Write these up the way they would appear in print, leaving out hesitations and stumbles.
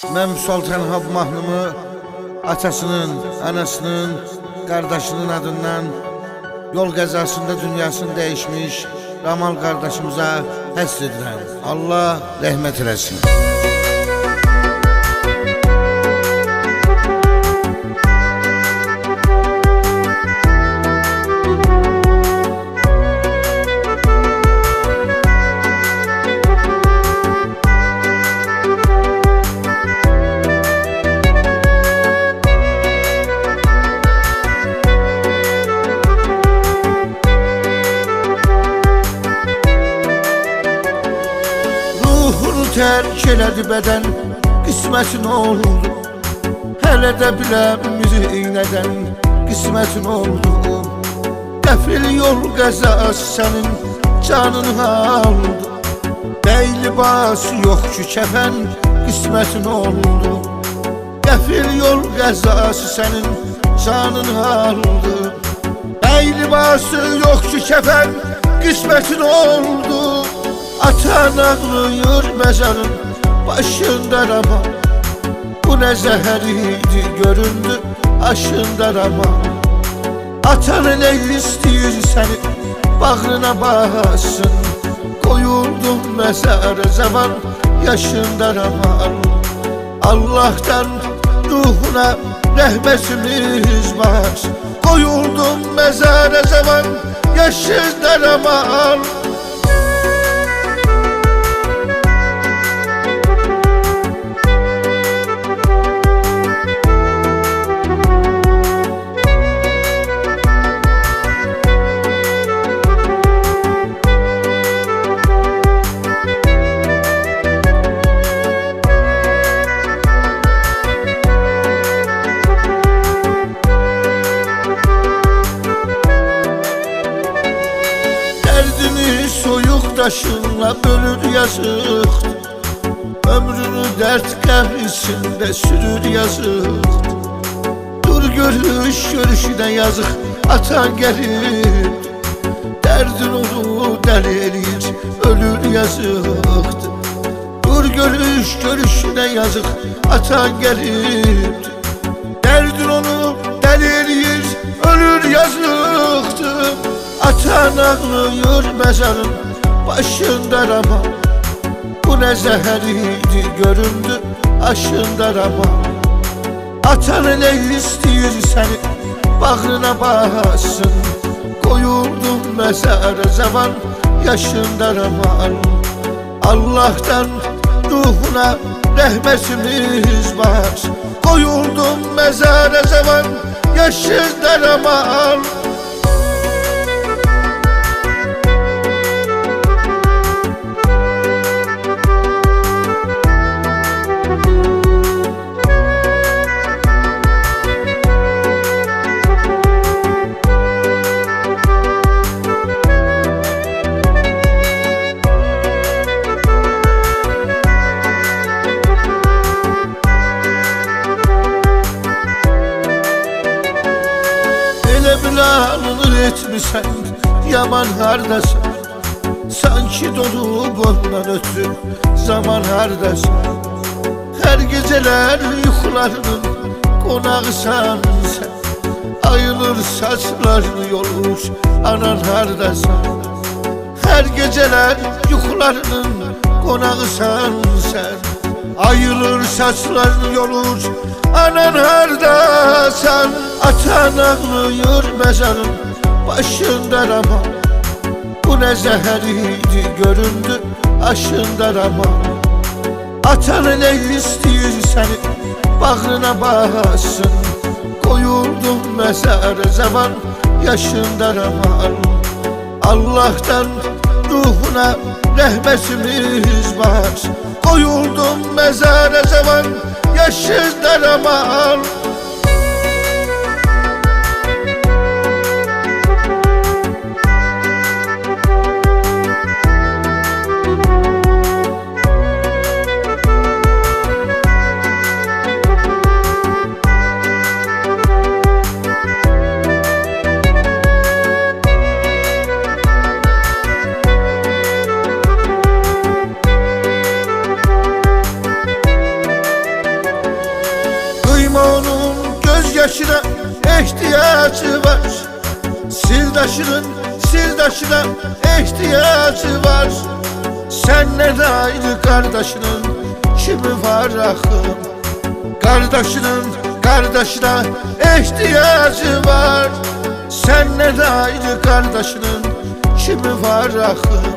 Mən Sultan Hab mahnımı atasının, anasının, qardaşının adından yol qəzasında dünyasını dəyişmiş Ramal qardaşımıza həsr edirəm. Allah rəhmət eləsin. Terk elədi bədən, qismətin oldu. Hələ də biləmir nədən, qismətin oldu. Qəfil yol qəzası sənin canını aldı. Bəy libası yox ki kəfən, qismətin oldu. Qəfil yol qəzası sənin canını aldı. Bəy libası yox ki kəfən, qismətin oldu. Atan ağlıyor mezarın başında rama. Bu ne zehir idi göründü aşında rama. Atan ne istiyor seni bağrına bassın. Koyuldum mezara zaman yaşında rama. Allah'tan ruhuna rahmetimiz var. Koyuldum mezara zaman yaşında rama. Soyuq daşınla bölür yazıqdır. Ömrünü dert qəm içində sürür yazıqdır. Dur görüşünə yazıq atan gəlir. Dərdin onu dəli eləyir, ölür yazıqdır. Dur görüşünə yazıq atan gəlir. Dərdin onu dəli eləyir, ölür yazıqdır. Atan ağlıyor mezarın başında rama. Bu ne zehir idi göründü aşında rama. Atan ne istiyor seni bağrına bassın. Koyuldum mezara zaman yaşında rama. Allah'tan ruhuna rahmetimiz var. Koyuldum mezara zaman yaşında rama. Planını etmişsen yaman hardasın. Sanki dolup ondan ötürü zaman hardasın. Her geceler yuxularının qonağısan sen. Ayılır saçlarını yolur anan hardasın. Her geceler yuxularının qonağısan sen. Ayılır saçlarını yolur anan hardasan. Atan ağlıyor mezarın başında rama. Bu ne zehir idi göründü aşında rama. Atan ne istiyor seni bağrına bassın. Koyuldum mezara zaman yaşında rama. Allah'tan ruhuna rahmetimiz var. Koyuldum mezara zaman yaşında rama. sirdaşına ihtiyacı var. Sirdaşının sirdaşına ihtiyacı var. Senden ayrı kardeşinin kimi var axım? Kardeşinin kardeşine ihtiyacı var. Senden ayrı kardeşinin kimi var axım?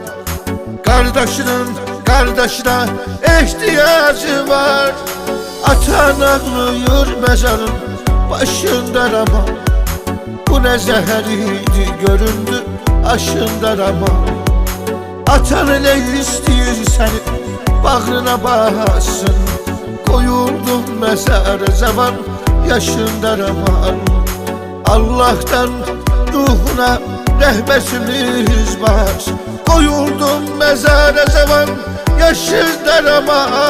Kardeşinin kardeşine ihtiyacı var. Atan ağlıyor mezarın başında ama bu ne zehiriydi göründü aşında ama. Atan ne istiyor seni bağrına bassın. Koyuldum mezara zaman yaşında aman. Allah'tan ruhuna rahmetimiz var. Koyuldum mezara zaman yaşında aman.